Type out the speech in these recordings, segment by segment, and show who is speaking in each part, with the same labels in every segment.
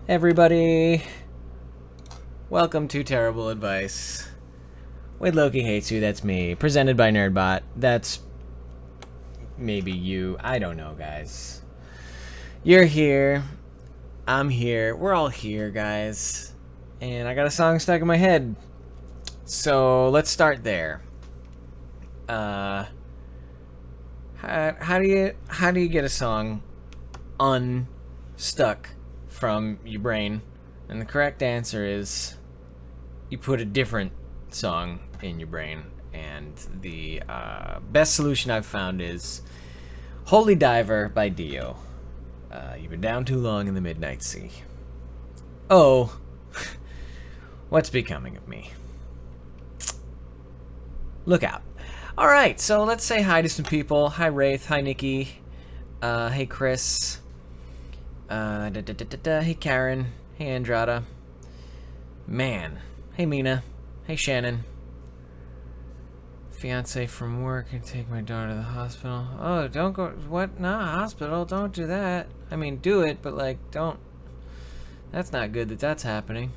Speaker 1: Everybody, welcome to Terrible Advice with Loki Hates You. That's me. Presented by Nerdbot. That's maybe you. I don't know, guys. You're here. I'm here. We're all here, guys. And I got a song stuck in my head. So let's start there. How do you get a song unstuck from your brain? And the correct answer is you put a different song in your brain. And the best solution I've found is Holy Diver by Dio. You've been down too long in the midnight sea. Oh, what's becoming of me? Look out. All right, so let's say hi to some people. Hi, Wraith. Hi, Nikki. Hey, Chris. Hey, Karen. Hey, Andrada. Man. Hey, Mina. Hey, Shannon. Fiance from work and take my daughter to the hospital. Oh, don't go. What? Nah, hospital. Don't do that. I mean, do it, but like, don't. That's not good that that's happening.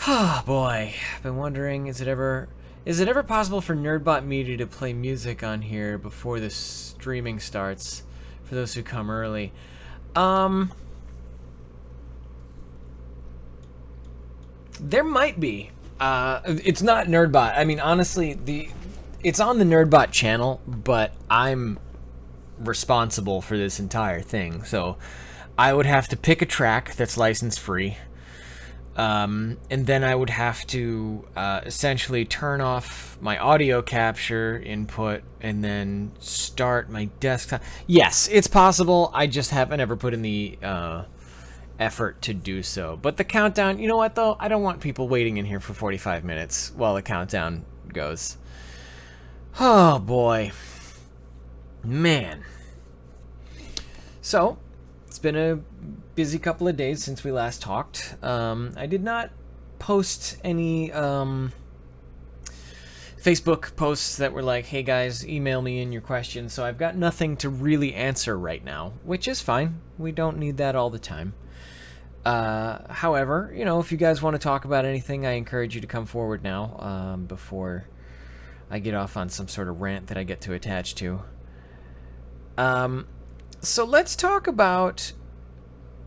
Speaker 1: Oh boy, I've been wondering, is it ever possible for Nerdbot Media to play music on here before the streaming starts for those who come early? There might be. It's not Nerdbot. I mean, honestly, it's on the Nerdbot channel, but I'm responsible for this entire thing. So I would have to pick a track that's license free. And then I would have to essentially turn off my audio capture input and then start my desktop. Yes, it's possible. I just haven't ever put in the effort to do so. But the countdown, you know what though? I don't want people waiting in here for 45 minutes while the countdown goes. Oh boy. Man. So, it's been a busy couple of days since we last talked. I did not post any Facebook posts that were like, hey guys, email me in your questions. So I've got nothing to really answer right now, which is fine. We don't need that all the time. However, you know, if you guys want to talk about anything, I encourage you to come forward now before I get off on some sort of rant that I get to attach to. So let's talk about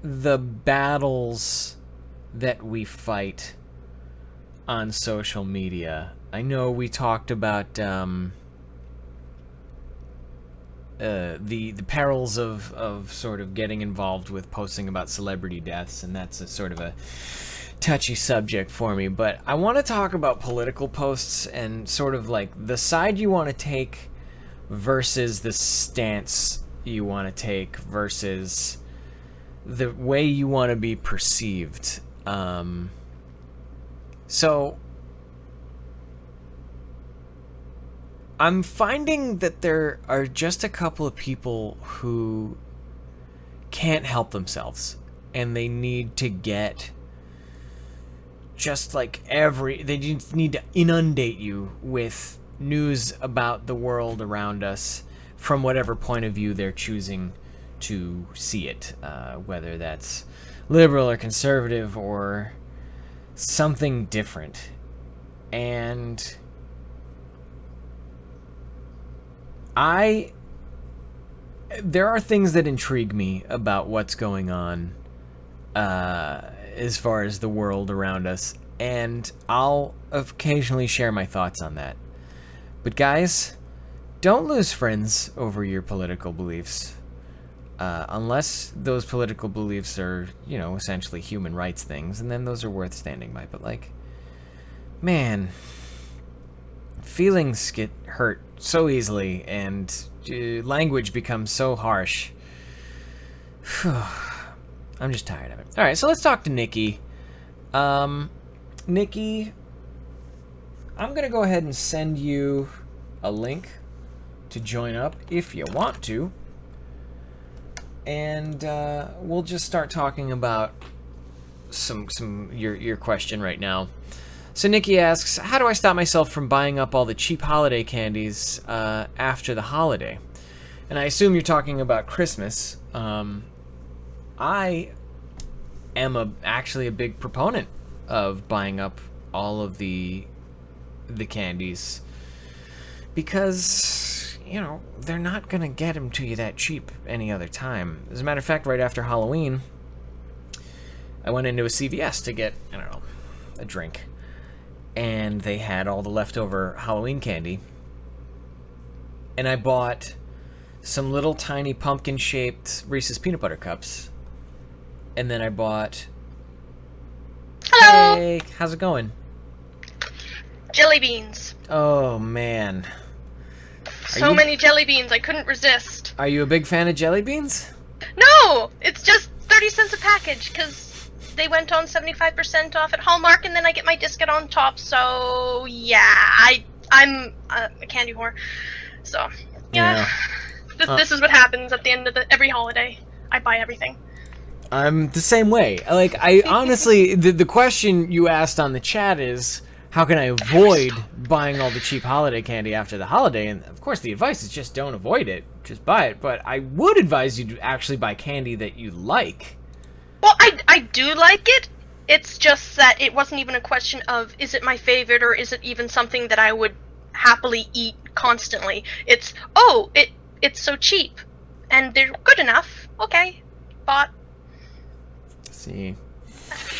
Speaker 1: the battles that we fight on social media. I know we talked about the perils of sort of getting involved with posting about celebrity deaths, and that's a sort of a touchy subject for me, but I want to talk about political posts and sort of like the side you want to take versus the stance you want to take versus the way you want to be perceived. So I'm finding that there are just a couple of people who can't help themselves, and they need to get just like they just need to inundate you with news about the world around us from whatever point of view they're choosing to see it, whether that's liberal or conservative or something different. And there are things that intrigue me about what's going on as far as the world around us, and I'll occasionally share my thoughts on that. But guys, don't lose friends over your political beliefs. Unless those political beliefs are, you know, essentially human rights things, and then those are worth standing by. But like, man, feelings get hurt so easily, and language becomes so harsh. I'm just tired of it. All right, so let's talk to Nikki. Nikki, I'm going to go ahead and send you a link to join up if you want to. And we'll just start talking about your question right now. So Nikki asks, how do I stop myself from buying up all the cheap holiday candies after the holiday? And I assume you're talking about Christmas. I am actually a big proponent of buying up all of the candies because, you know, they're not going to get them to you that cheap any other time. As a matter of fact, right after Halloween, I went into a CVS to get, I don't know, a drink. And they had all the leftover Halloween candy. And I bought some little tiny pumpkin-shaped Reese's Peanut Butter Cups. And then I bought...
Speaker 2: Hello!
Speaker 1: Hey, how's it going?
Speaker 2: Jelly beans.
Speaker 1: Oh, man.
Speaker 2: So many jelly beans, I couldn't resist.
Speaker 1: Are you a big fan of jelly beans?
Speaker 2: No! It's just 30 cents a package, because they went on 75% off at Hallmark, and then I get my discount on top, so yeah, I'm a candy whore. So, yeah. This is what happens at the end of every holiday. I buy everything.
Speaker 1: I'm the same way. Like, I honestly, the question you asked on the chat is, how can I avoid buying all the cheap holiday candy after the holiday? And of course, the advice is just don't avoid it. Just buy it. But I would advise you to actually buy candy that you like.
Speaker 2: Well, I do like it. It's just that it wasn't even a question of, is it my favorite or is it even something that I would happily eat constantly? It's, oh, it's so cheap. And they're good enough. Okay. Bought.
Speaker 1: See.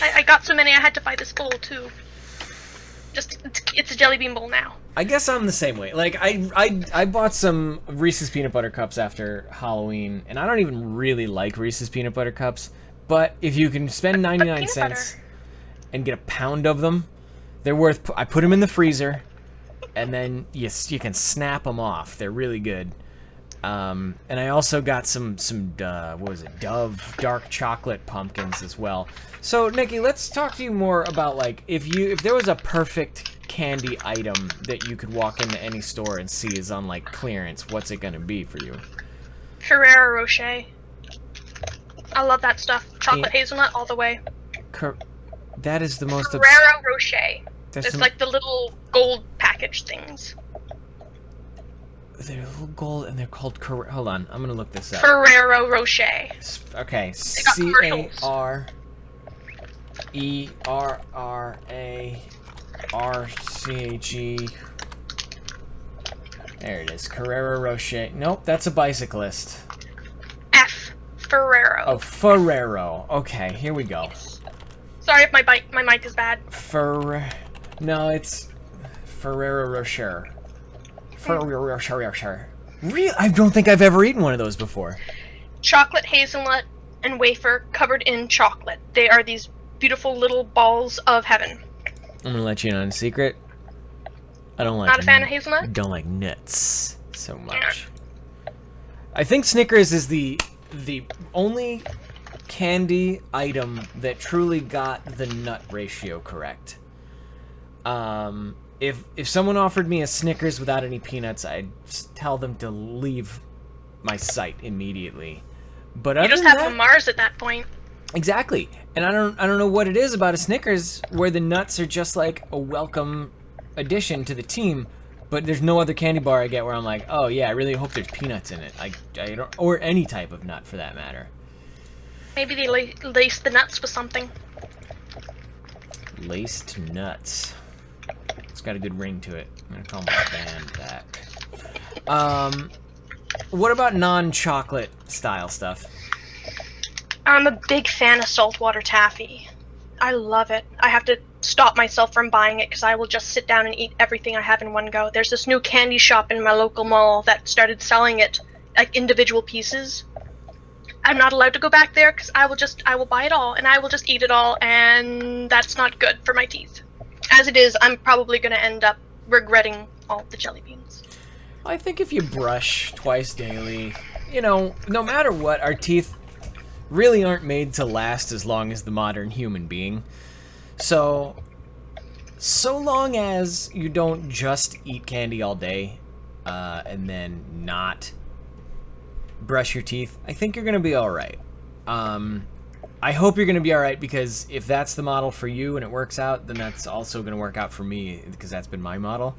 Speaker 2: I got so many I had to buy this bowl, too. Just, it's a jelly bean bowl now.
Speaker 1: I guess I'm the same way. Like, I bought some Reese's Peanut Butter Cups after Halloween, and I don't even really like Reese's Peanut Butter Cups, but if you can spend 99 cents and get a pound of them, they're worth... I put them in the freezer, and then you can snap them off. They're really good. And I also got some what was it, Dove dark chocolate pumpkins as well. So Nikki, let's talk to you more about, like, if there was a perfect candy item that you could walk into any store and see is on, like, clearance, what's it gonna be for you?
Speaker 2: Ferrero Rocher. I love that stuff. Chocolate hazelnut all the way.
Speaker 1: That is the most
Speaker 2: Ferrero Rocher. It's like the little gold package things.
Speaker 1: They're little gold, and they're called... Hold on, I'm gonna look this up.
Speaker 2: Ferrero Rocher.
Speaker 1: Okay, CARRERARCHE. There it is, Carrera Rocher. Nope, that's a bicyclist.
Speaker 2: Ferrero.
Speaker 1: Oh, Ferrero. Okay, here we go.
Speaker 2: Sorry if my mic is bad.
Speaker 1: No, it's Ferrero Rocher. Ferrero Rocher. Really? I don't think I've ever eaten one of those before.
Speaker 2: Chocolate hazelnut and wafer covered in chocolate. They are these beautiful little balls of heaven.
Speaker 1: I'm gonna let you in on a secret. I don't like...
Speaker 2: Not a fan of hazelnut?
Speaker 1: I don't like nuts so much. Yeah. I think Snickers is the only candy item that truly got the nut ratio correct. If someone offered me a Snickers without any peanuts, I'd tell them to leave my site immediately. But
Speaker 2: you just have a Mars at that point.
Speaker 1: Exactly. And I don't know what it is about a Snickers where the nuts are just like a welcome addition to the team, but there's no other candy bar I get where I'm like, oh yeah, I really hope there's peanuts in it. I don't, or any type of nut for that matter.
Speaker 2: Maybe they laced the nuts with something.
Speaker 1: Laced nuts. It's got a good ring to it. I'm gonna call my band that. What about non-chocolate style stuff?
Speaker 2: I'm a big fan of saltwater taffy. I love it. I have to stop myself from buying it because I will just sit down and eat everything I have in one go. There's this new candy shop in my local mall that started selling it like individual pieces. I'm not allowed to go back there because I will buy it all and I will just eat it all, and that's not good for my teeth. As it is, I'm probably going to end up regretting all the jelly beans.
Speaker 1: I think if you brush twice daily, you know, no matter what, our teeth really aren't made to last as long as the modern human being. So long as you don't just eat candy all day and then not brush your teeth, I think you're going to be all right. I hope you're going to be all right, because if that's the model for you and it works out, then that's also going to work out for me, because that's been my model.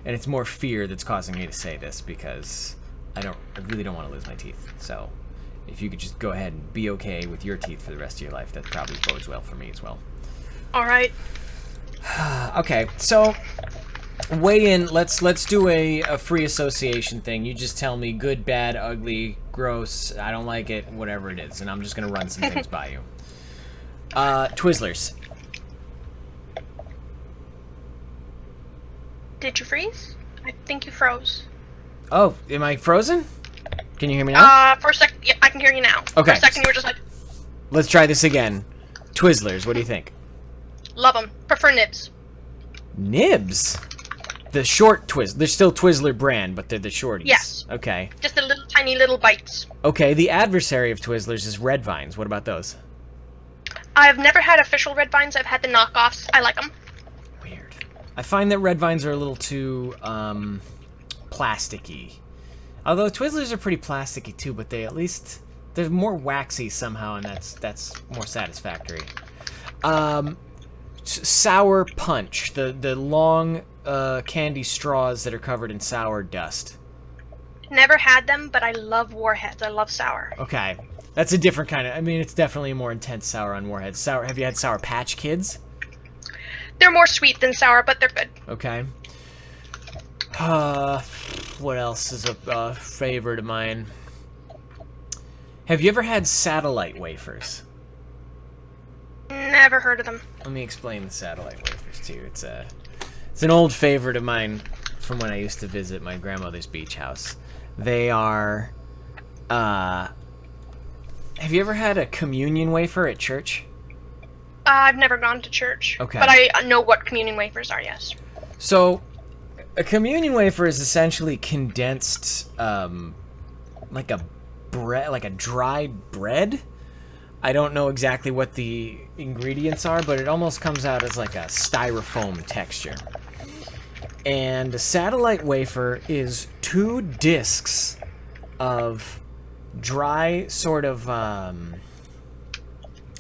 Speaker 1: And it's more fear that's causing me to say this, because I really don't want to lose my teeth. So if you could just go ahead and be okay with your teeth for the rest of your life, that probably bodes well for me as well.
Speaker 2: All right.
Speaker 1: Okay, so weigh in. Let's do a free association thing. You just tell me good, bad, ugly, gross, I don't like it, whatever it is, and I'm just gonna run some things by you. Twizzlers.
Speaker 2: Did you freeze? I think you froze.
Speaker 1: Oh, am I frozen? Can you hear me now?
Speaker 2: For a second, yeah, I can hear you now.
Speaker 1: Okay.
Speaker 2: For a second, you were just like,
Speaker 1: Let's try this again. Twizzlers, what do you think?
Speaker 2: love them. Prefer nibs.
Speaker 1: Nibs? The short Twizzler. They're still Twizzler brand, but they're the shorties.
Speaker 2: Yes.
Speaker 1: Okay.
Speaker 2: Just the little tiny little bites.
Speaker 1: Okay, the adversary of Twizzlers is Red Vines. What about those?
Speaker 2: I've never had official red vines. I've had the knockoffs. I like them.
Speaker 1: Weird. I find that Red Vines are a little too, plasticky. Although Twizzlers are pretty plasticky too, but they at least... they're more waxy somehow, and that's more satisfactory. Sour Punch. The long, candy straws that are covered in sour dust.
Speaker 2: Never had them, but I love Warheads. I love sour.
Speaker 1: Okay. That's a different kind of... I mean, it's definitely a more intense sour on Warheads. Sour... Have you had Sour Patch Kids?
Speaker 2: They're more sweet than sour, but they're good.
Speaker 1: Okay. What else is a favorite of mine? Have you ever had satellite wafers?
Speaker 2: Never heard of them.
Speaker 1: Let me explain the satellite wafers to you. It's an old favorite of mine from when I used to visit my grandmother's beach house. They are... have you ever had a communion wafer at church?
Speaker 2: I've never gone to church.
Speaker 1: Okay.
Speaker 2: But I know what communion wafers are, yes.
Speaker 1: So, a communion wafer is essentially condensed, like a bread, like a dried bread. I don't know exactly what the ingredients are, but it almost comes out as like a styrofoam texture. And a satellite wafer is 2 discs of dry, sort of,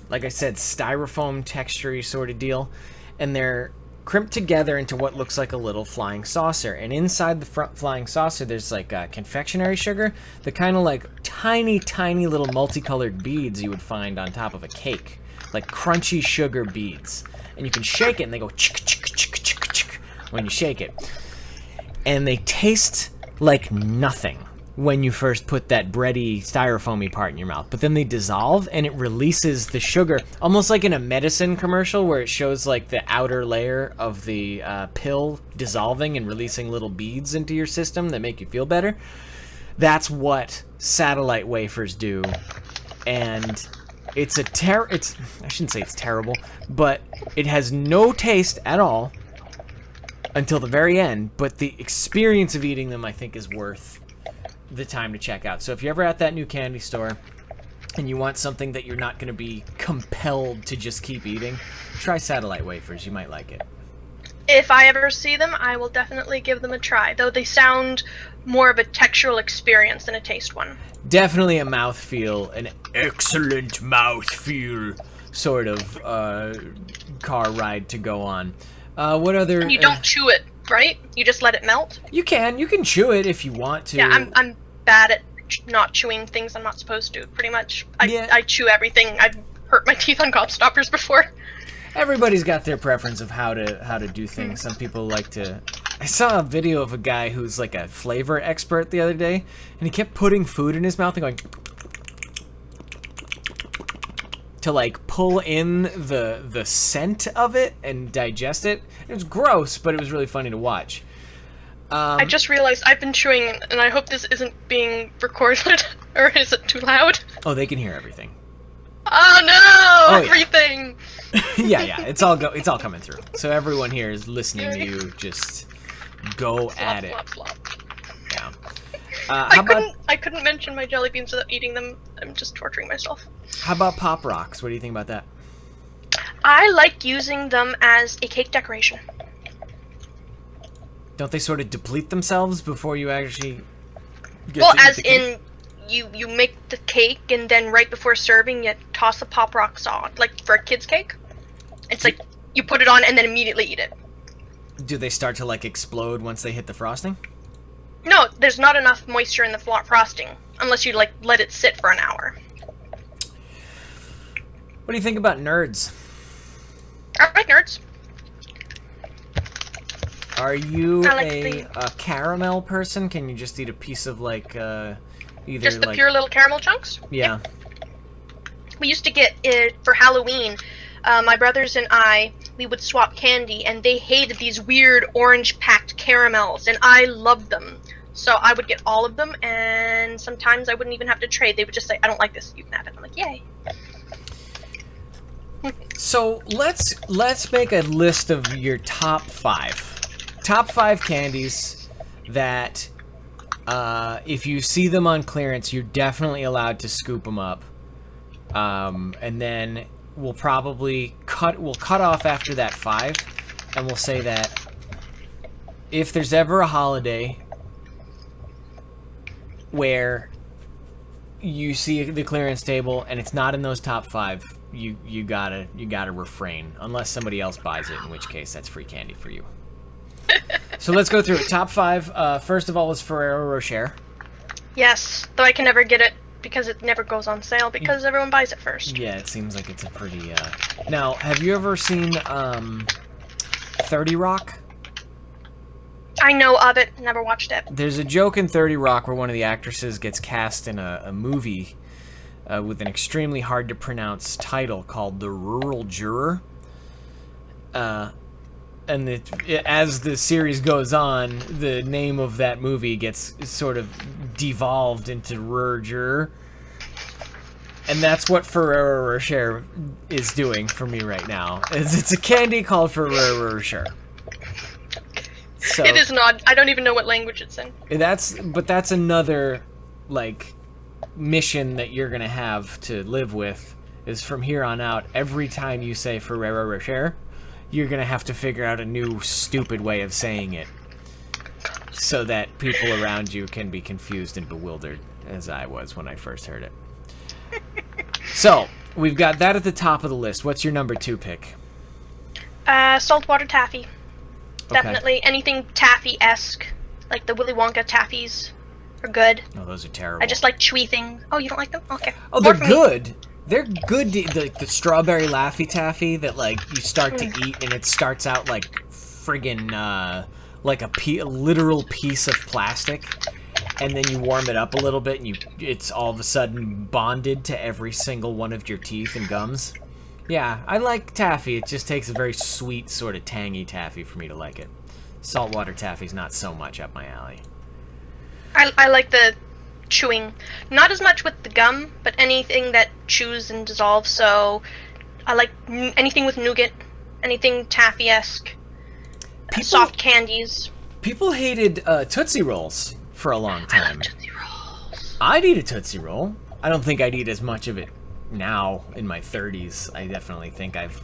Speaker 1: like I said, styrofoam texture-y sort of deal, and they're crimped together into what looks like a little flying saucer. And inside the flying saucer, there's like confectionery sugar, the kind of like tiny, tiny little multicolored beads you would find on top of a cake, like crunchy sugar beads. And you can shake it, and they go chick chick chick chick chick when you shake it. And they taste like nothing when you first put that bready, styrofoamy part in your mouth. But then they dissolve, and it releases the sugar, almost like in a medicine commercial where it shows like the outer layer of the pill dissolving and releasing little beads into your system that make you feel better. That's what satellite wafers do. And it's I shouldn't say it's terrible, but it has no taste at all until the very end. But the experience of eating them, I think, is worth the time to check out. So if you're ever at that new candy store and you want something that you're not going to be compelled to just keep eating, try satellite wafers. You might like it.
Speaker 2: If I ever see them, I will definitely give them a try, though they sound more of a textural experience than a taste one.
Speaker 1: Definitely a mouthfeel, an excellent mouthfeel sort of car ride to go on. What other...
Speaker 2: And you don't chew it, right? You just let it melt?
Speaker 1: You can chew it if you want to.
Speaker 2: Yeah, I'm bad at not chewing things I'm not supposed to, pretty much. I chew everything. I've hurt my teeth on gobstoppers before.
Speaker 1: Everybody's got their preference of how to do things. Some people like to... I saw a video of a guy who's like a flavor expert the other day, and he kept putting food in his mouth and going... to like pull in the scent of it and digest it. It was gross, but it was really funny to watch.
Speaker 2: I just realized I've been chewing, and I hope this isn't being recorded, or is it too loud?
Speaker 1: Oh, they can hear everything.
Speaker 2: Oh no!
Speaker 1: Oh, yeah.
Speaker 2: Everything!
Speaker 1: yeah, it's all coming through. So everyone here is listening to you just go at it.
Speaker 2: Flop.
Speaker 1: Yeah. How about
Speaker 2: I couldn't mention my jelly beans without eating them. I'm just torturing myself.
Speaker 1: Pop Rocks? What do you think about that?
Speaker 2: I like using them as a cake decoration.
Speaker 1: Don't they sort of deplete themselves before you actually get
Speaker 2: Well,
Speaker 1: to eat
Speaker 2: as
Speaker 1: the cake?
Speaker 2: in you make the cake and then right before serving you toss the Pop Rocks on, like for a kid's cake. It's like you put it on and then immediately eat it.
Speaker 1: Do they start to like explode once they hit the frosting?
Speaker 2: No, there's not enough moisture in the frosting unless you like let it sit for an hour.
Speaker 1: What do you think about nerds?
Speaker 2: Alright, nerds.
Speaker 1: Are you
Speaker 2: I like
Speaker 1: a caramel person? Can you just eat a piece of like either
Speaker 2: Just the
Speaker 1: like
Speaker 2: pure little caramel chunks?
Speaker 1: yeah.
Speaker 2: We used to get it for Halloween. My brothers and I, we would swap candy, and they hated these weird orange-packed caramels, and I loved them. So I would get all of them, and sometimes I wouldn't even have to trade. They would just say, "I don't like this. You can have it." I'm like, "Yay!"
Speaker 1: So let's make a list of your top five candies that if you see them on clearance, you're definitely allowed to scoop them up. And then we'll probably cut off after that 5, and we'll say that if there's ever a holiday where you see the clearance table and it's not in those top 5, you gotta refrain unless somebody else buys it, in which case that's free candy for you. So let's go through it. Top 5. First of all is Ferrero Rocher.
Speaker 2: Yes, though I can never get it because it never goes on sale because everyone buys it first.
Speaker 1: Yeah, it seems like it's a pretty. Now, have you ever seen 30 Rock?
Speaker 2: I know of it, never watched it.
Speaker 1: There's a joke in 30 Rock where one of the actresses gets cast in a movie with an extremely hard to pronounce title called The Rural Juror. And as the series goes on, the name of that movie gets sort of devolved into Rural Juror. And that's what Ferrero Rocher is doing for me right now. It's a candy called Ferrero Rocher. So,
Speaker 2: It is not. I don't even know what language it's in.
Speaker 1: That's another like mission that you're gonna have to live with. Is from here on out, every time you say Ferrero Rocher, you're gonna have to figure out a new stupid way of saying it, so that people around you can be confused and bewildered, as I was when I first heard it. So we've got that at the top of the list. What's your number 2 pick?
Speaker 2: Saltwater taffy.
Speaker 1: Okay.
Speaker 2: Definitely anything taffy-esque, like the Willy Wonka taffies, are good.
Speaker 1: Oh, those are terrible.
Speaker 2: I just like chewy things. Oh, you don't like them? Okay.
Speaker 1: Oh, they're good. They're good. The strawberry Laffy Taffy that like you start to eat and it starts out like friggin' like a literal piece of plastic, and then you warm it up a little bit and it's all of a sudden bonded to every single one of your teeth and gums. Yeah, I like taffy. It just takes a very sweet sort of tangy taffy for me to like it. Saltwater taffy's not so much up my alley.
Speaker 2: I like the chewing. Not as much with the gum, but anything that chews and dissolves. So I like anything with nougat, anything taffy-esque, soft candies.
Speaker 1: People hated Tootsie Rolls for a long time.
Speaker 2: I love Tootsie Rolls.
Speaker 1: I'd eat a Tootsie Roll. I don't think I'd eat as much of it now in my 30s. I definitely think I've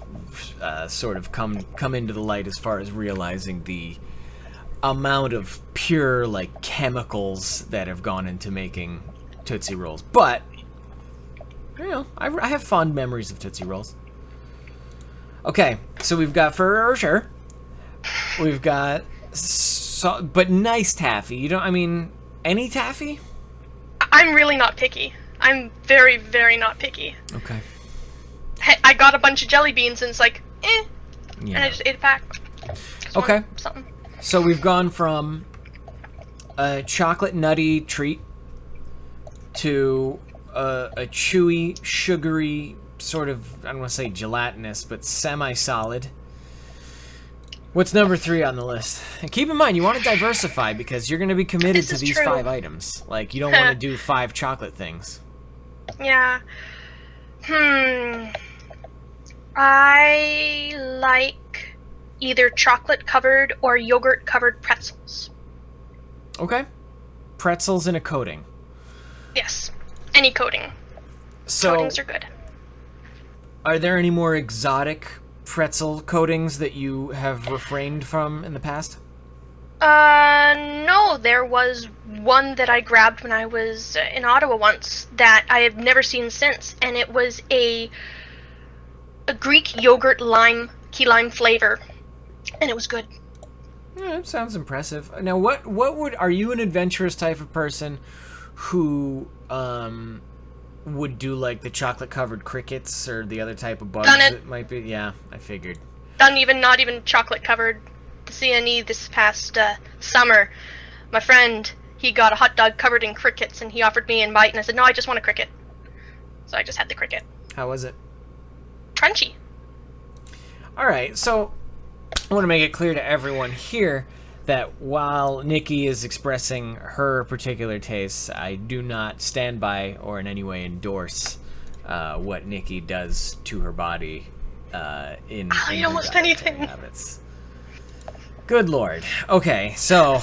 Speaker 1: sort of come into the light as far as realizing the amount of pure like chemicals that have gone into making Tootsie Rolls. But you know, I have fond memories of Tootsie Rolls. Okay, so we've got Ferrero Rocher. We've got but nice taffy. You don't. I mean, any taffy?
Speaker 2: I'm really not picky. I'm very, very not picky.
Speaker 1: Okay.
Speaker 2: I got a bunch of jelly beans and it's like,
Speaker 1: Yeah.
Speaker 2: and I just ate a pack. Just
Speaker 1: Okay.
Speaker 2: something.
Speaker 1: So we've gone from a chocolate nutty treat to a chewy, sugary, sort of, I don't want to say gelatinous, but semi-solid. What's number 3 on the list? And keep in mind, you want to diversify because you're going to be committed to these 5 items. Like, you don't want to do 5 chocolate things.
Speaker 2: Yeah. I like either chocolate covered or yogurt covered pretzels.
Speaker 1: Okay. pretzels in a coating.
Speaker 2: Yes. Any coating.
Speaker 1: So,
Speaker 2: Coatings are good.
Speaker 1: are there any more exotic pretzel coatings that you have refrained from in the past?
Speaker 2: No, there was one that I grabbed when I was in Ottawa once that I have never seen since, and it was a Greek yogurt key lime flavor, and it was good.
Speaker 1: Yeah, that sounds impressive. Now, are you an adventurous type of person who would do like the chocolate covered crickets or the other type of bugs
Speaker 2: Done it.
Speaker 1: that might be? Yeah, I figured.
Speaker 2: Not even chocolate covered. The CNE this past summer, my friend, he got a hot dog covered in crickets, and he offered me an bite, and I said, no, I just want a cricket. So I just had the cricket.
Speaker 1: How was it?
Speaker 2: Crunchy.
Speaker 1: All right, so I want to make it clear to everyone here that while Nikki is expressing her particular tastes, I do not stand by or in any way endorse what Nikki does to her body in her
Speaker 2: almost
Speaker 1: dietary
Speaker 2: anything.
Speaker 1: habits. Good Lord. Okay, so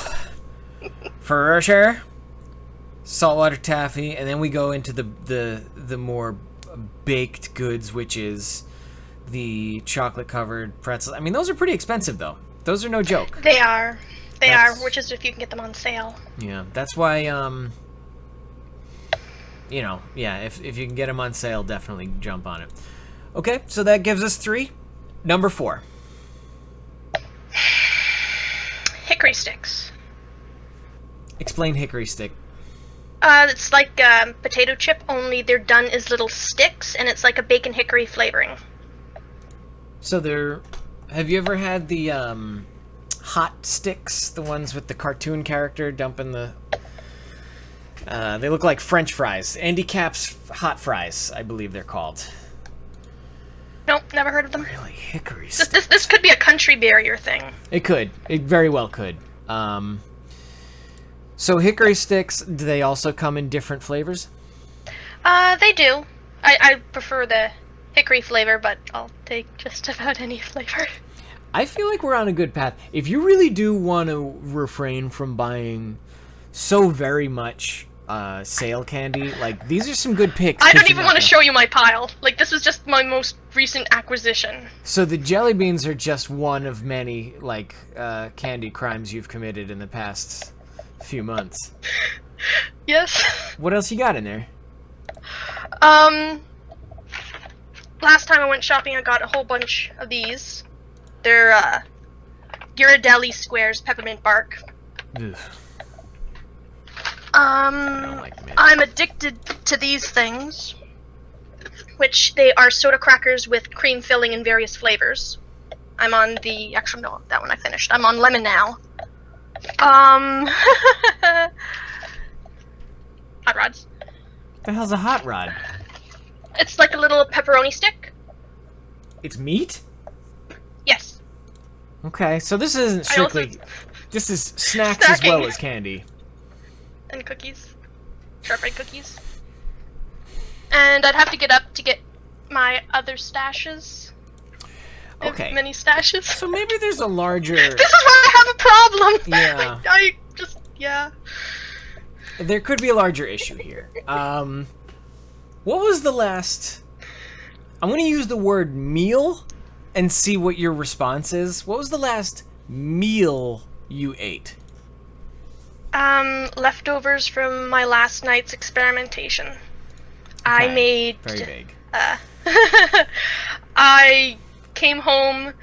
Speaker 1: for our share, saltwater taffy, and then we go into the more baked goods, which is the chocolate covered pretzels. I mean, those are pretty expensive though. Those are no joke.
Speaker 2: They are. They are, which is if you can get them on sale.
Speaker 1: Yeah, that's why if you can get them on sale, definitely jump on it. Okay, so that gives us 3. Number 4.
Speaker 2: Hickory sticks.
Speaker 1: Explain hickory stick.
Speaker 2: It's like potato chip, only they're done as little sticks, and it's like a bacon hickory flavoring.
Speaker 1: So have you ever had the hot sticks, the ones with the cartoon character dumping the they look like French fries. Andy Capp's hot fries, I believe they're called.
Speaker 2: Nope, never heard of them.
Speaker 1: Really, hickory sticks.
Speaker 2: This could be a country barrier thing.
Speaker 1: It could. It very well could. So hickory sticks, do they also come in different flavors?
Speaker 2: They do. I prefer the hickory flavor, but I'll take just about any flavor.
Speaker 1: I feel like we're on a good path. If you really do want to refrain from buying so very much sale candy, like, these are some good picks.
Speaker 2: I don't even want to show you my pile. Like, this was just my most recent acquisition.
Speaker 1: So the jelly beans are just one of many, like, candy crimes you've committed in the past few months.
Speaker 2: Yes.
Speaker 1: What else you got in there?
Speaker 2: Last time I went shopping, I got a whole bunch of these. They're, Ghirardelli squares, peppermint bark.
Speaker 1: Ugh. I don't like mint.
Speaker 2: I'm addicted to these things, which they are soda crackers with cream filling in various flavors. I'm on actually no, that one I finished. I'm on lemon now. Hot rods.
Speaker 1: What the hell's a hot rod?
Speaker 2: It's like a little pepperoni stick.
Speaker 1: It's meat?
Speaker 2: Yes.
Speaker 1: Okay, so this isn't strictly... This is snacks
Speaker 2: Snacking.
Speaker 1: as well as candy.
Speaker 2: And cookies. Sharp-bread cookies. And I'd have to get up to get my other stashes. I have
Speaker 1: Okay.
Speaker 2: many stashes.
Speaker 1: So maybe there's a larger...
Speaker 2: This is why I have a problem.
Speaker 1: Yeah.
Speaker 2: I just, yeah.
Speaker 1: There could be a larger issue here. What was the last... I'm going to use the word meal and see what your response is. What was the last meal you ate?
Speaker 2: Leftovers from my last night's experimentation.
Speaker 1: Okay.
Speaker 2: I made...
Speaker 1: Very vague.
Speaker 2: I came home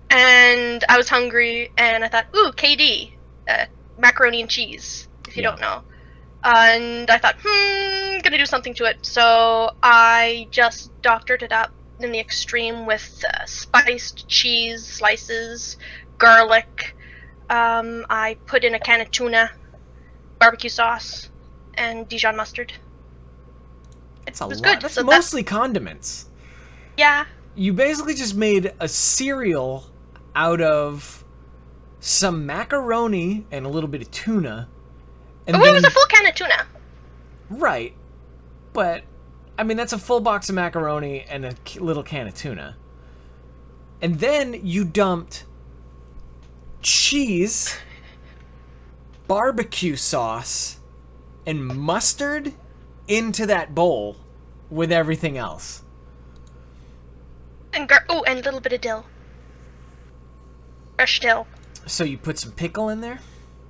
Speaker 2: and I was hungry and I thought, ooh, KD, macaroni and cheese, if you don't know. And I thought, gonna do something to it. So I just doctored it up in the extreme with spiced cheese slices, garlic. I put in a can of tuna, barbecue sauce, and Dijon mustard.
Speaker 1: That's a
Speaker 2: was
Speaker 1: lot.
Speaker 2: good.
Speaker 1: That's
Speaker 2: So
Speaker 1: mostly condiments.
Speaker 2: Yeah.
Speaker 1: You basically just made a cereal out of some macaroni and a little bit of tuna. And
Speaker 2: Oh, it was a full can of tuna.
Speaker 1: Right. But, I mean, that's a full box of macaroni and a little can of tuna. And then you dumped cheese, barbecue sauce, and mustard into that bowl with everything else.
Speaker 2: And and a little bit of dill. Fresh dill.
Speaker 1: So you put some pickle in there?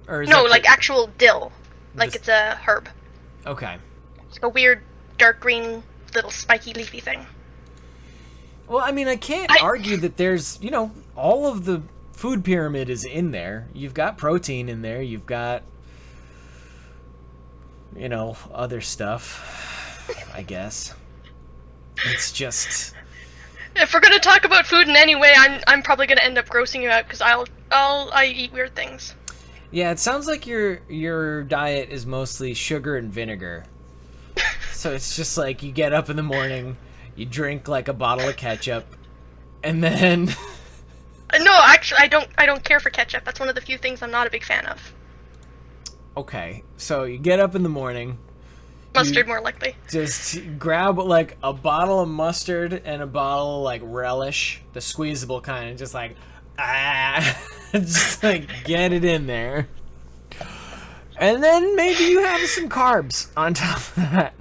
Speaker 1: Or is
Speaker 2: No,
Speaker 1: that
Speaker 2: like actual dill. Like
Speaker 1: This-
Speaker 2: it's a herb.
Speaker 1: Okay.
Speaker 2: It's like a weird dark green little spiky leafy thing.
Speaker 1: Well, I mean, I can't argue that there's, all of the food pyramid is in there. You've got protein in there. You've got, other stuff, I guess. It's just...
Speaker 2: If we're gonna talk about food in any way, I'm probably gonna end up grossing you out because I eat weird things.
Speaker 1: Yeah, it sounds like your diet is mostly sugar and vinegar. So it's just like you get up in the morning, you drink like a bottle of ketchup, and then...
Speaker 2: No, actually, I don't care for ketchup. That's one of the few things I'm not a big fan of.
Speaker 1: Okay, so you get up in the morning.
Speaker 2: Mustard, more likely.
Speaker 1: Just grab like a bottle of mustard and a bottle of like relish, the squeezable kind, and just like, just like get it in there. And then maybe you have some carbs on top of that.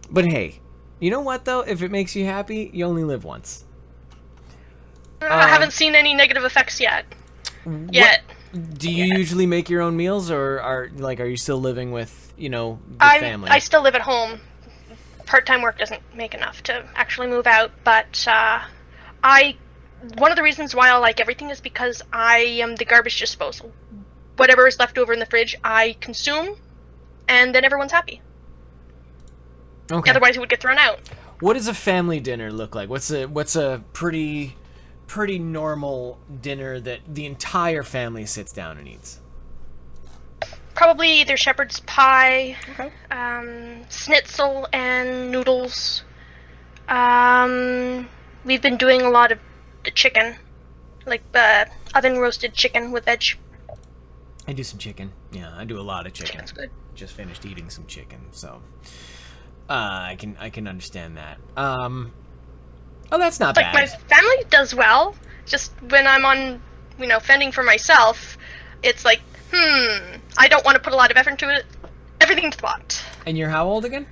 Speaker 1: But hey, you know what though? If it makes you happy, you only live once.
Speaker 2: I haven't seen any negative effects yet.
Speaker 1: Do you usually make your own meals, or are you still living with, the family?
Speaker 2: I still live at home. Part-time work doesn't make enough to actually move out, but one of the reasons why I like everything is because I am the garbage disposal. Whatever is left over in the fridge, I consume, and then everyone's happy.
Speaker 1: Okay.
Speaker 2: Otherwise, it would get thrown out.
Speaker 1: What does a family dinner look like? What's a pretty normal dinner that the entire family sits down and eats?
Speaker 2: Probably either shepherd's pie,
Speaker 1: Okay.
Speaker 2: schnitzel, and noodles. We've been doing a lot of the chicken, like oven roasted chicken with veg.
Speaker 1: I do some chicken. Yeah, I do a lot of chicken.
Speaker 2: Chicken's good.
Speaker 1: Just finished eating some chicken, so I can understand that. Oh, that's not
Speaker 2: Like
Speaker 1: bad.
Speaker 2: my family does well. Just when I'm on, fending for myself, it's like, I don't want to put a lot of effort into it. Everything's bought.
Speaker 1: And you're how old again?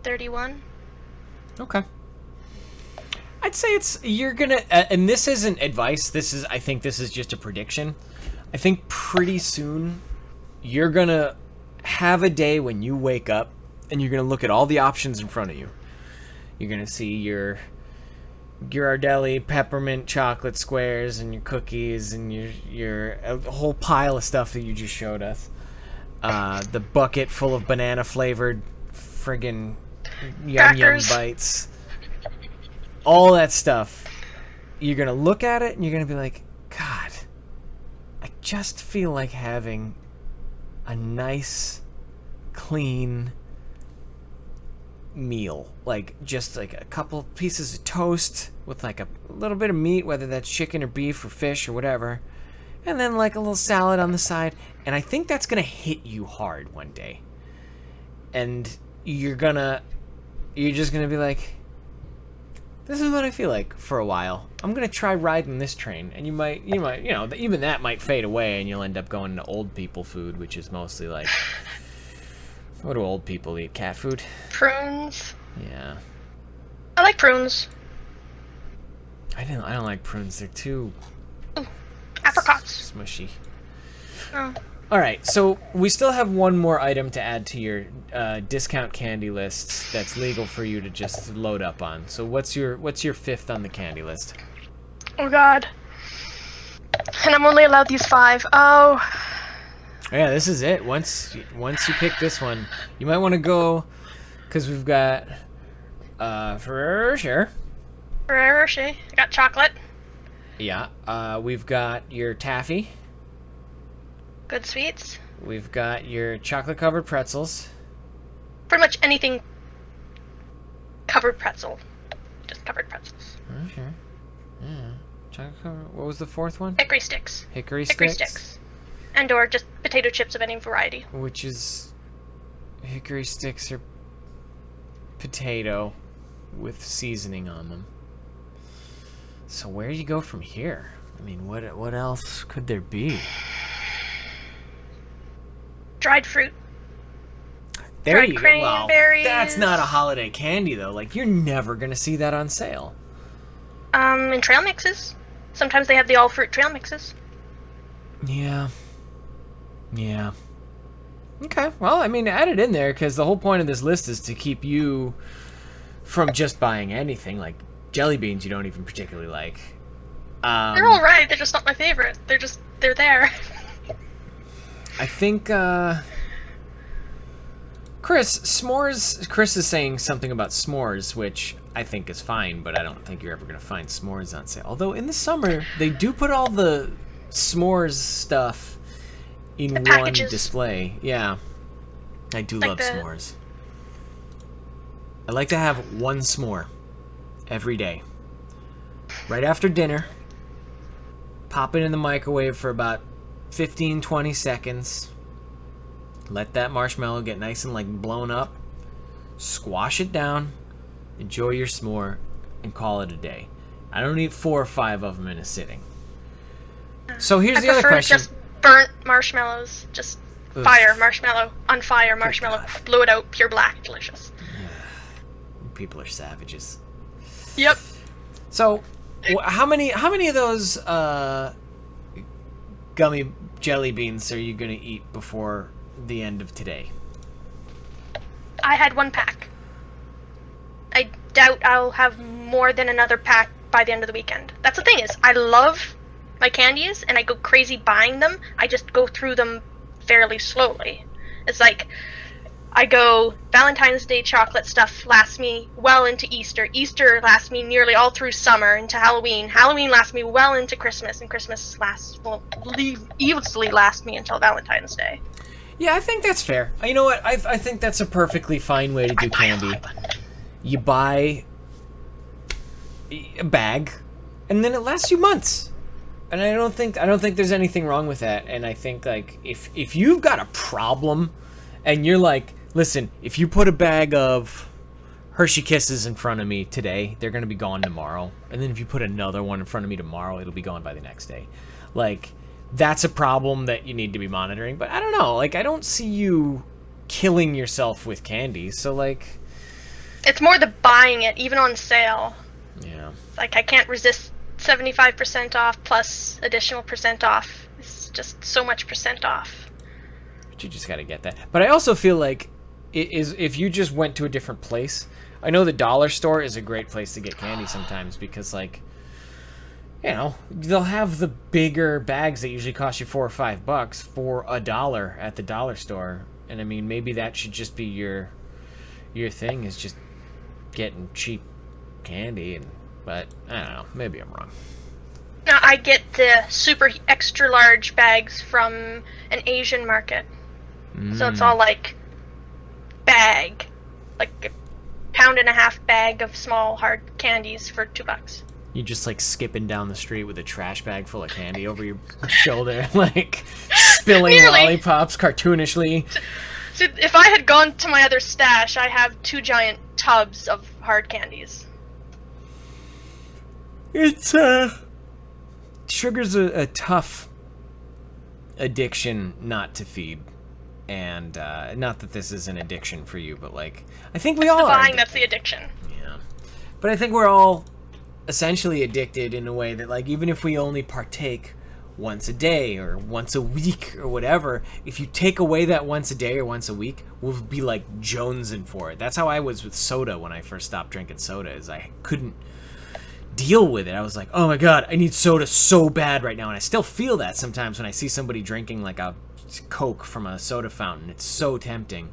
Speaker 2: 31.
Speaker 1: Okay. I'd say you're gonna, and this isn't advice. I think this is just a prediction. I think pretty soon you're gonna have a day when you wake up and you're gonna look at all the options in front of you. You're gonna see your Ghirardelli peppermint chocolate squares and your cookies and your a whole pile of stuff that you just showed us. The bucket full of banana flavored friggin' yum
Speaker 2: Crackers.
Speaker 1: bites. All that stuff. You're gonna look at it and you're gonna be like, God, I just feel like having a nice, clean meal. Like, just like a couple pieces of toast with like a little bit of meat, whether that's chicken or beef or fish or whatever. And then like a little salad on the side. And I think that's gonna hit you hard one day. And you're just gonna be like, this is what I feel like for a while. I'm gonna try riding this train, and you might, even that might fade away, and you'll end up going to old people food, which is mostly like, what do old people eat? Cat food?
Speaker 2: Prunes.
Speaker 1: Yeah.
Speaker 2: I like prunes.
Speaker 1: I don't like prunes. They're too
Speaker 2: Apricots.
Speaker 1: smushy.
Speaker 2: Oh.
Speaker 1: All right, so we still have one more item to add to your discount candy list that's legal for you to just load up on. So what's your fifth on the candy list?
Speaker 2: Oh God. And I'm only allowed these 5. Oh.
Speaker 1: Yeah, this is it. Once you pick this one, you might want to go, because we've got Ferrero Rocher.
Speaker 2: Ferrero Rocher. I got chocolate.
Speaker 1: Yeah. We've got your taffy.
Speaker 2: Good sweets.
Speaker 1: We've got your chocolate covered pretzels.
Speaker 2: Pretty much anything covered pretzel. Just covered pretzels.
Speaker 1: Sure. Yeah. Chocolate covered. What was the fourth one?
Speaker 2: Hickory sticks.
Speaker 1: Hickory
Speaker 2: Hickory
Speaker 1: sticks.
Speaker 2: sticks. And or just potato chips of any variety.
Speaker 1: Which is, hickory sticks are potato with seasoning on them. So where do you go from here? I mean, what else could there be?
Speaker 2: Dried fruit.
Speaker 1: There
Speaker 2: Dried
Speaker 1: you go.
Speaker 2: cranberries.
Speaker 1: Well, that's not a holiday candy, though. Like, you're never going to see that on sale.
Speaker 2: In trail mixes. Sometimes they have the all-fruit trail mixes.
Speaker 1: Yeah. Yeah. Okay, well, I mean, add it in there, because the whole point of this list is to keep you from just buying anything, like jelly beans you don't even particularly like.
Speaker 2: They're alright, they're just not my favorite. They're there.
Speaker 1: I think, Chris is saying something about s'mores, which I think is fine, but I don't think you're ever going to find s'mores on sale. Although, in the summer, they do put all the s'mores stuff in one display. Yeah. I do love s'mores. I like to have one s'more every day. Right after dinner. Pop it in the microwave for about 15-20 seconds. Let that marshmallow get nice and like blown up. Squash it down. Enjoy your s'more and call it a day. I don't eat 4 or 5 of them in a sitting. So here's the other question.
Speaker 2: Just burnt marshmallows. Just fire marshmallow. On fire marshmallow. Blow it out. Pure black. Delicious.
Speaker 1: People are savages.
Speaker 2: Yep.
Speaker 1: So, how many of those gummy jelly beans are you gonna eat before the end of today?
Speaker 2: I had 1 pack. I doubt I'll have more than another pack by the end of the weekend. That's the thing is, I love my candies and I go crazy buying them. I just go through them fairly slowly. It's like I go Valentine's Day chocolate stuff lasts me well into Easter. Easter lasts me nearly all through summer into Halloween. Halloween lasts me well into Christmas, and Christmas easily lasts me until Valentine's Day.
Speaker 1: Yeah, I think that's fair. You know what? I think that's a perfectly fine way to do candy. You buy a bag, and then it lasts you months. And I don't think there's anything wrong with that. And I think like if you've got a problem, and you're like, listen, if you put a bag of Hershey Kisses in front of me today, they're gonna be gone tomorrow. And then if you put another one in front of me tomorrow, it'll be gone by the next day. Like, that's a problem that you need to be monitoring. But I don't know. Like, I don't see you killing yourself with candy. So like,
Speaker 2: it's more the buying it, even on sale.
Speaker 1: Yeah.
Speaker 2: Like, I can't resist 75% off plus additional % off. It's just so much % off.
Speaker 1: But you just gotta get that. But I also feel like if you just went to a different place, I know the dollar store is a great place to get candy sometimes because, like, you know, they'll have the bigger bags that usually cost you $4 or $5 for $1 at the dollar store. And I mean, maybe that should just be your thing, is just getting cheap candy. But I don't know, maybe I'm wrong.
Speaker 2: Now, I get the super extra large bags from an Asian market. So it's all like bag, like a £1.5 bag of small hard candies for $2.
Speaker 1: You just like skipping down the street with a trash bag full of candy over your shoulder, like spilling lollipops cartoonishly.
Speaker 2: So if I had gone to my other stash, I have 2 giant tubs of hard candies.
Speaker 1: It's sugar's a tough addiction not to feed, and not that this is an addiction for you, but like I think we all are.
Speaker 2: That's the addiction.
Speaker 1: Yeah, but I think we're all essentially addicted in a way that, like, even if we only partake once a day or once a week or whatever, if you take away that once a day or once a week, we'll be like jonesing for it. That's how I was with soda when I first stopped drinking soda, is I couldn't deal with it. I was like, oh my god, I need soda so bad right now. And I still feel that sometimes when I see somebody drinking like a Coke from a soda fountain. It's so tempting.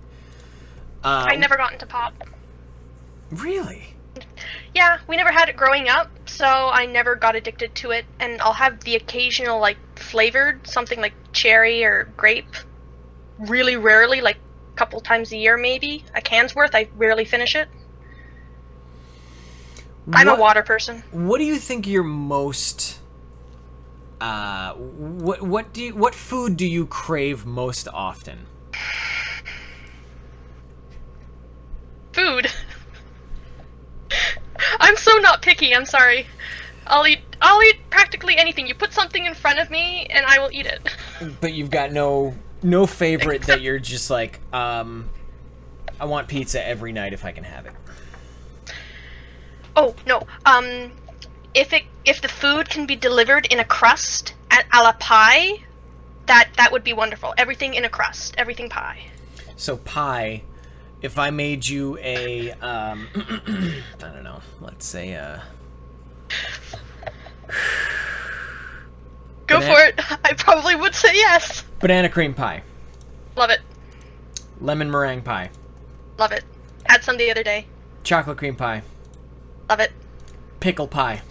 Speaker 2: I never got into pop.
Speaker 1: Really?
Speaker 2: Yeah, we never had it growing up, so I never got addicted to it. And I'll have the occasional, like, flavored, something like cherry or grape. Really rarely, like a couple times a year maybe. A can's worth, I rarely finish it. I'm a water person.
Speaker 1: What do you think your most what food do you crave most often?
Speaker 2: Food. I'm so not picky, I'm sorry. I'll eat practically anything. You put something in front of me and I will eat it.
Speaker 1: But you've got no No favorite that you're just like, I want pizza every night if I can have it.
Speaker 2: Oh no. If the food can be delivered in a crust a la pie, that would be wonderful. Everything in a crust, everything pie.
Speaker 1: So pie, if I made you a, I don't know, let's say
Speaker 2: Go for it. I probably would say yes.
Speaker 1: banana cream pie,
Speaker 2: Love it.
Speaker 1: lemon meringue pie,
Speaker 2: Love it. Had some the other day.
Speaker 1: chocolate cream pie,
Speaker 2: Love it.
Speaker 1: pickle pie.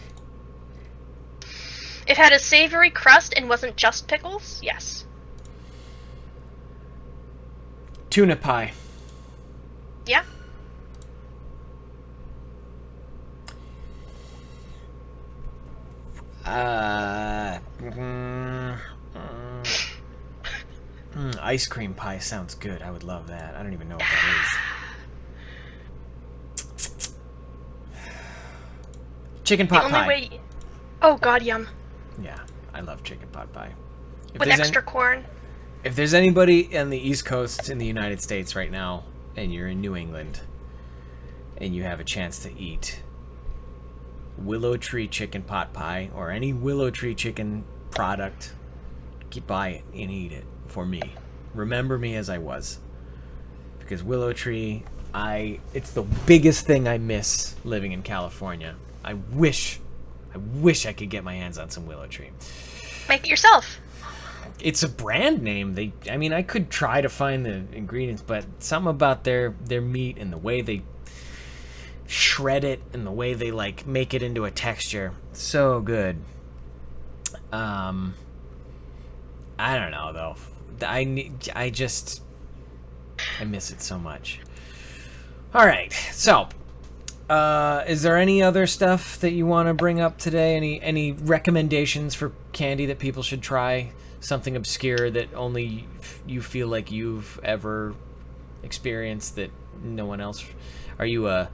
Speaker 2: It had a savory crust and wasn't just pickles? Yes.
Speaker 1: Tuna pie.
Speaker 2: Yeah.
Speaker 1: Ice cream pie sounds good. I would love that. I don't even know what that is. Chicken pot pie.
Speaker 2: Oh god, yum.
Speaker 1: Yeah, I love chicken pot pie.
Speaker 2: With extra corn.
Speaker 1: If there's anybody on the East Coast in the United States right now, and you're in New England, and you have a chance to eat Willow Tree chicken pot pie, or any Willow Tree chicken product, buy it and eat it for me. Remember me as I was. Because Willow Tree, it's the biggest thing I miss living in California. I wish I could get my hands on some Willow Tree.
Speaker 2: Make it yourself.
Speaker 1: It's a brand name. I could try to find the ingredients, but something about their meat and the way they shred it and the way they like make it into a texture, so good. I don't know though. I miss it so much. All right, so is there any other stuff that you want to bring up today? Any recommendations for candy that people should try? Something obscure that only you feel like you've ever experienced that no one else? Are you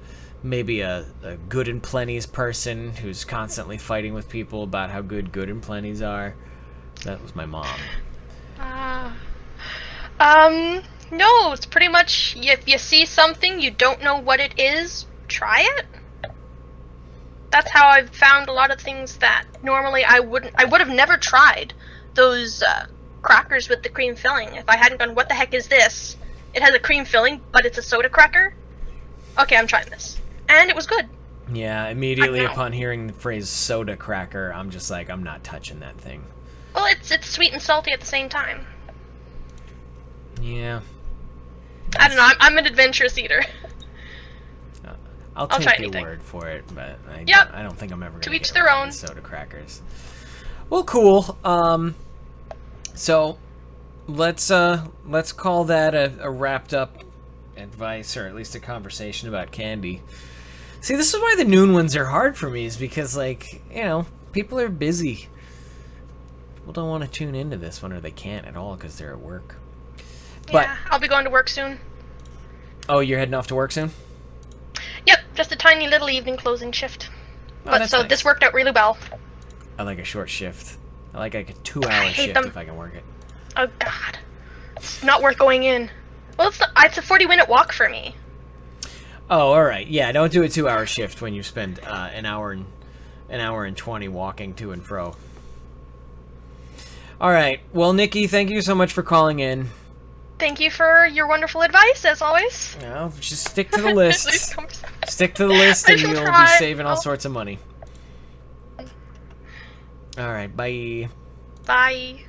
Speaker 1: maybe a Good and Plenty's person who's constantly fighting with people about how good and Plenty's are? That was my mom.
Speaker 2: No, it's pretty much if you see something you don't know what it is, try it. That's how I've found a lot of things that normally I would have never tried. Those crackers with the cream filling. If I hadn't gone, what the heck is this? It has a cream filling, but it's a soda cracker. Okay, I'm trying this. And it was good.
Speaker 1: Yeah, immediately upon hearing the phrase soda cracker, I'm just like, I'm not touching that thing.
Speaker 2: Well, it's sweet and salty at the same time.
Speaker 1: Yeah.
Speaker 2: I don't know, I'm an adventurous eater.
Speaker 1: I'll take your word for it, but I don't think I'm ever going to
Speaker 2: each their own.
Speaker 1: Soda crackers. Well, cool. So let's call that a wrapped up advice, or at least a conversation about candy. See, this is why the noon ones are hard for me, is because, like, people are busy. People don't want to tune into this one, or they can't at all because they're at work.
Speaker 2: Yeah, I'll be going to work soon.
Speaker 1: Oh, you're heading off to work soon?
Speaker 2: Yep, just a tiny little evening closing shift. But so nice. This worked out really well.
Speaker 1: I like a short shift. I like a 2-hour shift if I can work it.
Speaker 2: Oh god, it's not worth going in. Well, it's a 40-minute walk for me.
Speaker 1: Oh, all right. Yeah, don't do a 2-hour shift when you spend an hour and 20 walking to and fro. All right. Well, Nikki, thank you so much for calling in.
Speaker 2: Thank you for your wonderful advice, as always.
Speaker 1: Just stick to the list. Stick to the list, and you'll be saving all sorts of money. All right. Bye.
Speaker 2: Bye.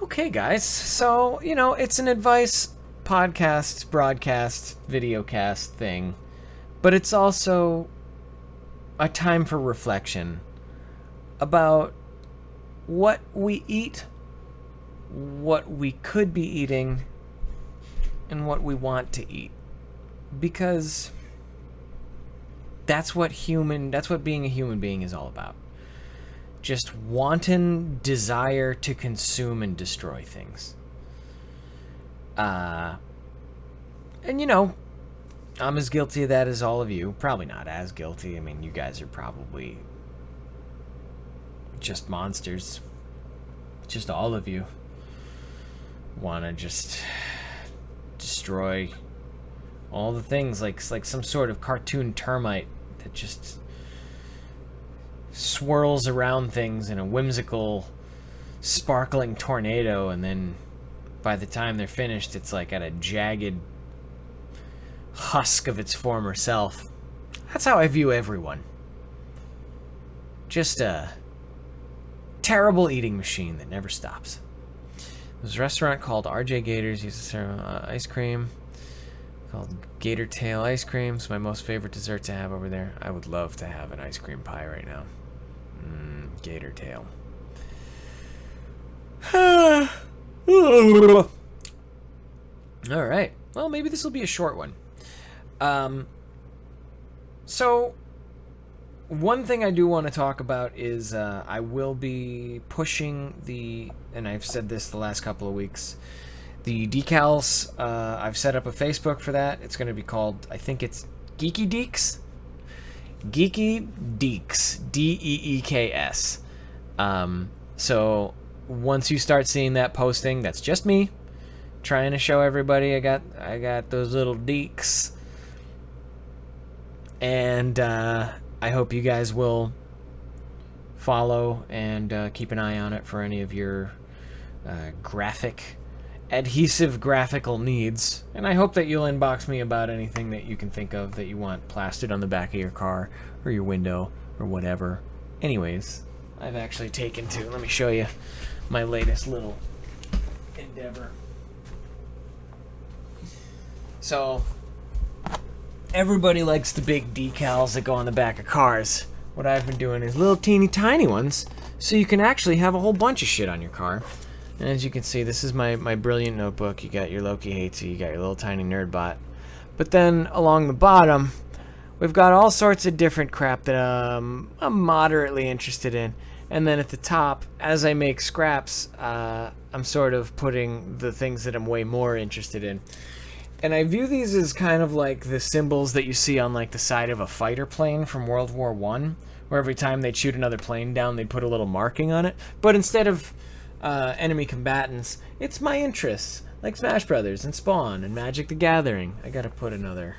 Speaker 1: Okay, guys. So, it's an advice podcast, broadcast, videocast thing, but it's also a time for reflection about what we eat, what we could be eating, and what we want to eat. Because that's what being a human being is all about. Just wanton desire to consume and destroy things. And I'm as guilty of that as all of you. Probably not as guilty. I mean, you guys are probably just monsters. Just all of you. want to just destroy all the things, like some sort of cartoon termite that just swirls around things in a whimsical, sparkling tornado, and then by the time they're finished, it's like at a jagged husk of its former self. That's how I view everyone. Just a terrible eating machine that never stops. There's a restaurant called RJ Gators, used to serve ice cream called Gator Tail Ice Cream. It's my most favorite dessert to have over there. I would love to have an ice cream pie right now. Gator Tail. Alright. Well, maybe this will be a short one. So, one thing I do want to talk about is I will be pushing and I've said this the last couple of weeks, the decals. I've set up a Facebook for that. It's going to be called, I think it's Geeky Deeks? Geeky Deeks. Deeks. So, once you start seeing that posting, that's just me trying to show everybody I got those little deeks. And I hope you guys will follow and keep an eye on it for any of your adhesive graphical needs. And I hope that you'll inbox me about anything that you can think of that you want plastered on the back of your car or your window or whatever. Anyways, I've actually taken to, let me show you my latest little endeavor. So, everybody likes the big decals that go on the back of cars. What I've been doing is little teeny tiny ones, so you can actually have a whole bunch of shit on your car. And as you can see, this is my brilliant notebook. You got your Loki Hates You, you got your little tiny nerdbot. But then along the bottom, we've got all sorts of different crap that I'm moderately interested in. And then at the top, as I make scraps, I'm sort of putting the things that I'm way more interested in. And I view these as kind of like the symbols that you see on like the side of a fighter plane from World War I, where every time they'd shoot another plane down, they'd put a little marking on it. But instead of enemy combatants, it's my interests, like Smash Brothers and Spawn and Magic the Gathering. I gotta put another,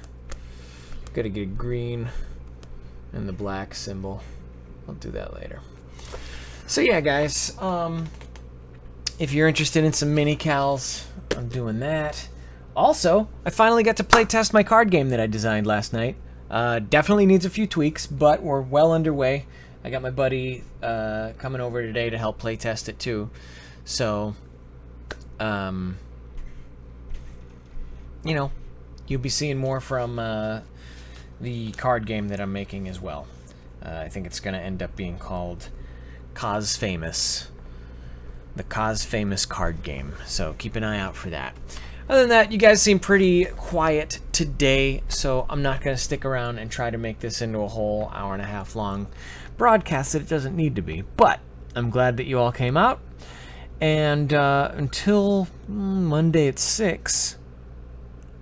Speaker 1: gotta get green and the black symbol. I'll do that later. So yeah, guys, if you're interested in some mini cals, I'm doing that. Also, I finally got to play test my card game that I designed last night. Definitely needs a few tweaks, but we're well underway. I got my buddy coming over today to help play test it too. So, you know, you'll be seeing more from the card game that I'm making as well. I think it's going to end up being called Cause Famous. The Cause Famous card game. So keep an eye out for that. Other than that, you guys seem pretty quiet today, so I'm not going to stick around and try to make this into a whole hour-and-a-half long broadcast that it doesn't need to be. But I'm glad that you all came out. And until Monday at 6,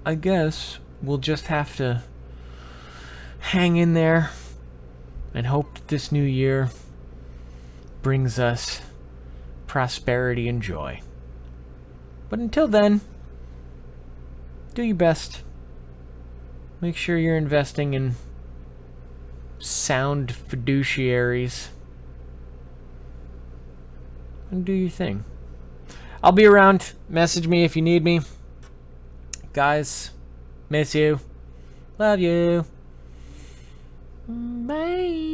Speaker 1: I guess we'll just have to hang in there and hope that this new year brings us prosperity and joy. But until then, do your best. Make sure you're investing in sound fiduciaries. And do your thing. I'll be around. Message me if you need me. Guys, miss you. Love you. Bye.